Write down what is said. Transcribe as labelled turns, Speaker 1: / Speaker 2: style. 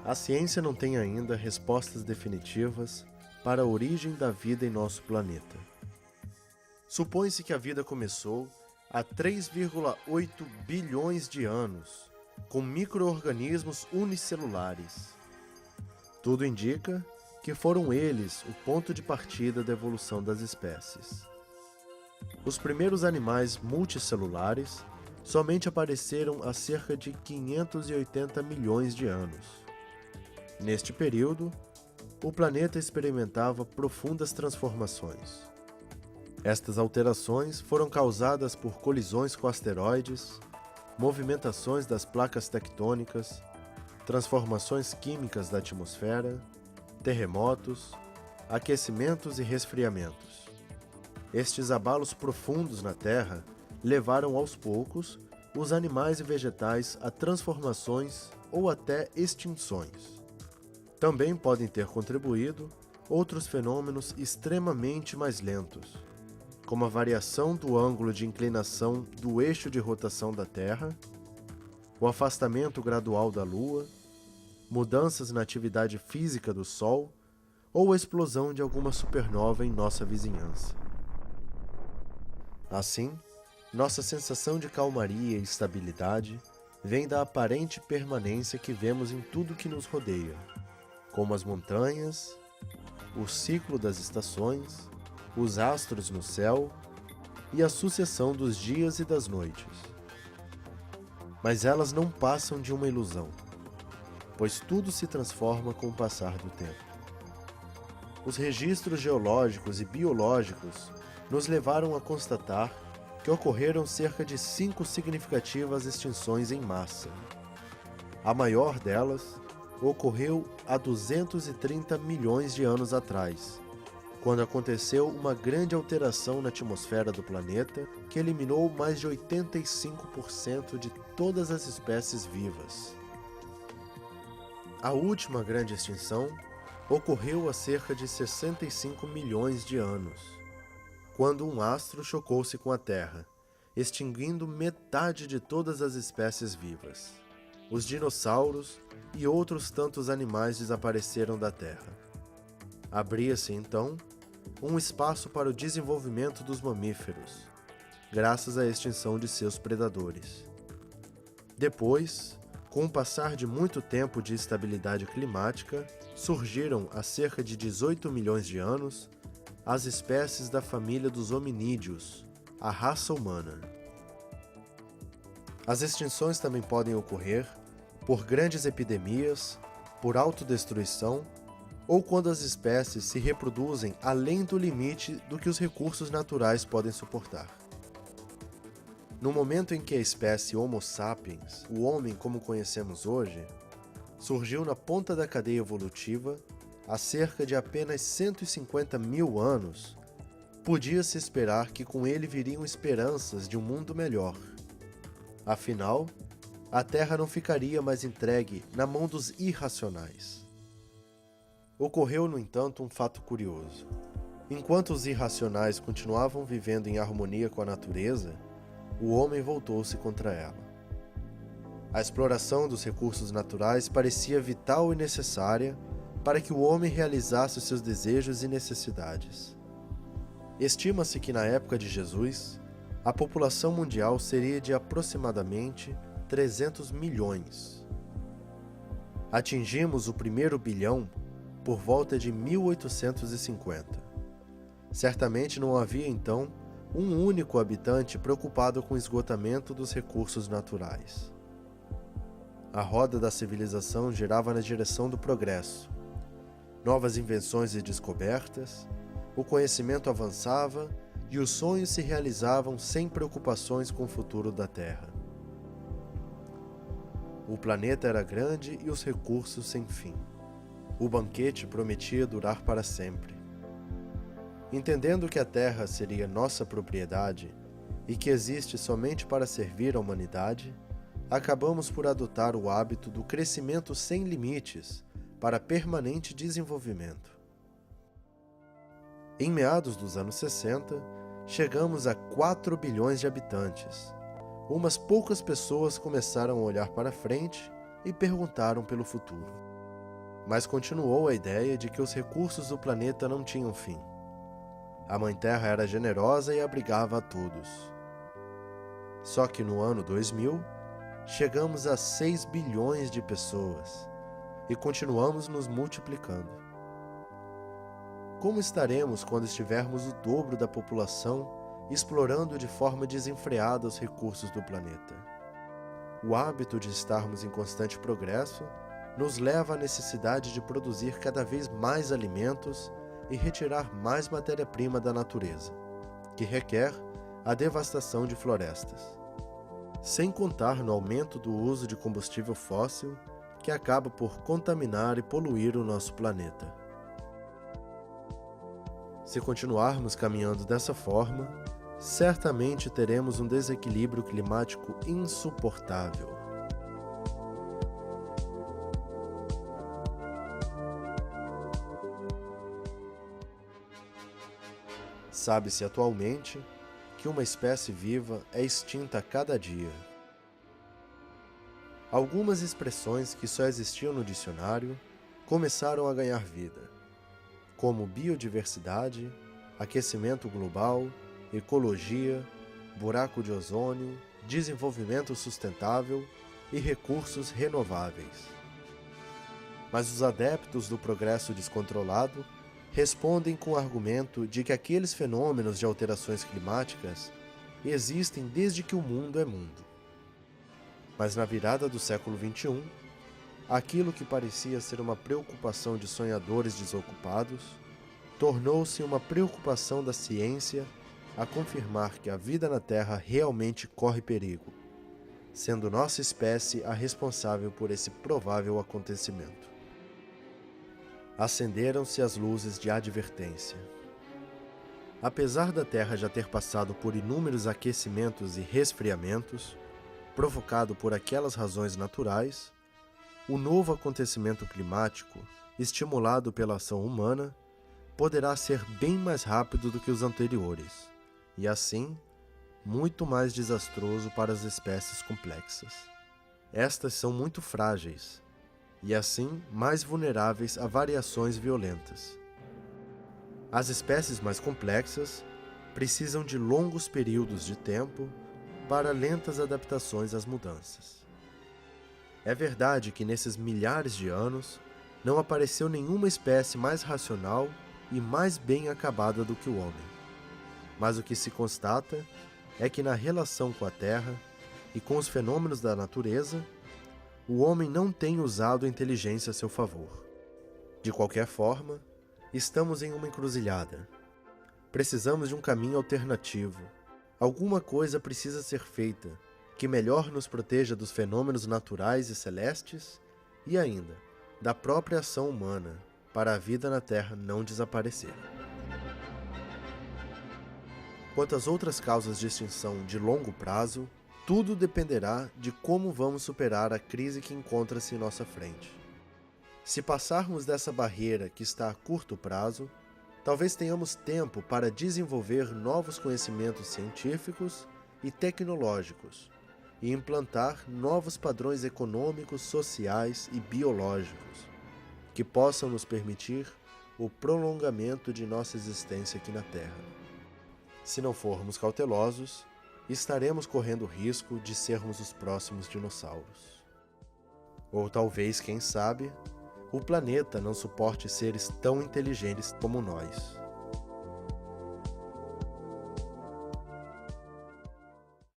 Speaker 1: A ciência não tem ainda respostas definitivas para a origem da vida em nosso planeta. Supõe-se que a vida começou há 3,8 bilhões de anos, com micro-organismos unicelulares. Tudo indica que foram eles o ponto de partida da evolução das espécies. Os primeiros animais multicelulares somente apareceram há cerca de 580 milhões de anos. Neste período, o planeta experimentava profundas transformações. Estas alterações foram causadas por colisões com asteroides, movimentações das placas tectônicas, transformações químicas da atmosfera, terremotos, aquecimentos e resfriamentos. Estes abalos profundos na Terra levaram aos poucos os animais e vegetais a transformações ou até extinções. Também podem ter contribuído outros fenômenos extremamente mais lentos, como a variação do ângulo de inclinação do eixo de rotação da Terra, o afastamento gradual da Lua, mudanças na atividade física do Sol ou a explosão de alguma supernova em nossa vizinhança. Assim, nossa sensação de calmaria e estabilidade vem da aparente permanência que vemos em tudo que nos rodeia, como as montanhas, o ciclo das estações, os astros no céu e a sucessão dos dias e das noites. Mas elas não passam de uma ilusão, pois tudo se transforma com o passar do tempo. Os registros geológicos e biológicos nos levaram a constatar que ocorreram cerca de 5 significativas extinções em massa. A maior delas ocorreu há 230 milhões de anos atrás, quando aconteceu uma grande alteração na atmosfera do planeta que eliminou mais de 85% de todas as espécies vivas. A última grande extinção ocorreu há cerca de 65 milhões de anos, quando um astro chocou-se com a Terra, extinguindo metade de todas as espécies vivas. Os dinossauros e outros tantos animais desapareceram da Terra. Abria-se, então, um espaço para o desenvolvimento dos mamíferos, graças à extinção de seus predadores. Depois, com o passar de muito tempo de estabilidade climática, surgiram há cerca de 18 milhões de anos as espécies da família dos hominídeos, a raça humana. As extinções também podem ocorrer por grandes epidemias, por autodestruição ou quando as espécies se reproduzem além do limite do que os recursos naturais podem suportar. No momento em que a espécie Homo sapiens, o homem como conhecemos hoje, surgiu na ponta da cadeia evolutiva, há cerca de apenas 150 mil anos, podia-se esperar que com ele viriam esperanças de um mundo melhor. Afinal, a Terra não ficaria mais entregue na mão dos irracionais. Ocorreu, no entanto, um fato curioso. Enquanto os irracionais continuavam vivendo em harmonia com a natureza, o homem voltou-se contra ela. A exploração dos recursos naturais parecia vital e necessária para que o homem realizasse os seus desejos e necessidades. Estima-se que na época de Jesus, a população mundial seria de aproximadamente 300 milhões. Atingimos o primeiro bilhão por volta de 1850. Certamente não havia, então, um único habitante preocupado com o esgotamento dos recursos naturais. A roda da civilização girava na direção do progresso. Novas invenções e descobertas, o conhecimento avançava e os sonhos se realizavam sem preocupações com o futuro da Terra. O planeta era grande e os recursos sem fim. O banquete prometia durar para sempre. Entendendo que a Terra seria nossa propriedade e que existe somente para servir à humanidade, acabamos por adotar o hábito do crescimento sem limites para permanente desenvolvimento. Em meados dos anos 60, chegamos a 4 bilhões de habitantes. Umas poucas pessoas começaram a olhar para frente e perguntaram pelo futuro. mas continuou a ideia de que os recursos do planeta não tinham fim. A Mãe Terra era generosa e abrigava a todos. Só que no ano 2000, chegamos a 6 bilhões de pessoas e continuamos nos multiplicando. Como estaremos quando estivermos o dobro da população explorando de forma desenfreada os recursos do planeta? O hábito de estarmos em constante progresso nos leva à necessidade de produzir cada vez mais alimentos e retirar mais matéria-prima da natureza, que requer a devastação de florestas. Sem contar no aumento do uso de combustível fóssil, que acaba por contaminar e poluir o nosso planeta. Se continuarmos caminhando dessa forma, certamente teremos um desequilíbrio climático insuportável. Sabe-se atualmente que uma espécie viva é extinta a cada dia. Algumas expressões que só existiam no dicionário começaram a ganhar vida, como biodiversidade, aquecimento global, ecologia, buraco de ozônio, desenvolvimento sustentável e recursos renováveis. Mas os adeptos do progresso descontrolado respondem com o argumento de que aqueles fenômenos de alterações climáticas existem desde que o mundo é mundo. Mas na virada do século XXI, aquilo que parecia ser uma preocupação de sonhadores desocupados tornou-se uma preocupação da ciência a confirmar que a vida na Terra realmente corre perigo, sendo nossa espécie a responsável por esse provável acontecimento. Acenderam-se as luzes de advertência. Apesar da Terra já ter passado por inúmeros aquecimentos e resfriamentos, provocado por aquelas razões naturais, o novo acontecimento climático, estimulado pela ação humana, poderá ser bem mais rápido do que os anteriores, e assim, muito mais desastroso para as espécies complexas. Estas são muito frágeis, e assim mais vulneráveis a variações violentas. As espécies mais complexas precisam de longos períodos de tempo para lentas adaptações às mudanças. É verdade que nesses milhares de anos não apareceu nenhuma espécie mais racional e mais bem acabada do que o homem. Mas o que se constata é que na relação com a Terra e com os fenômenos da natureza, o homem não tem usado a inteligência a seu favor. De qualquer forma, estamos em uma encruzilhada. Precisamos de um caminho alternativo. Alguma coisa precisa ser feita que melhor nos proteja dos fenômenos naturais e celestes e ainda da própria ação humana para a vida na Terra não desaparecer. Quanto às outras causas de extinção de longo prazo, tudo dependerá de como vamos superar a crise que encontra-se em nossa frente. Se passarmos dessa barreira que está a curto prazo, talvez tenhamos tempo para desenvolver novos conhecimentos científicos e tecnológicos e implantar novos padrões econômicos, sociais e biológicos que possam nos permitir o prolongamento de nossa existência aqui na Terra. Se não formos cautelosos, estaremos correndo o risco de sermos os próximos dinossauros. Ou talvez, quem sabe, o planeta não suporte seres tão inteligentes como nós.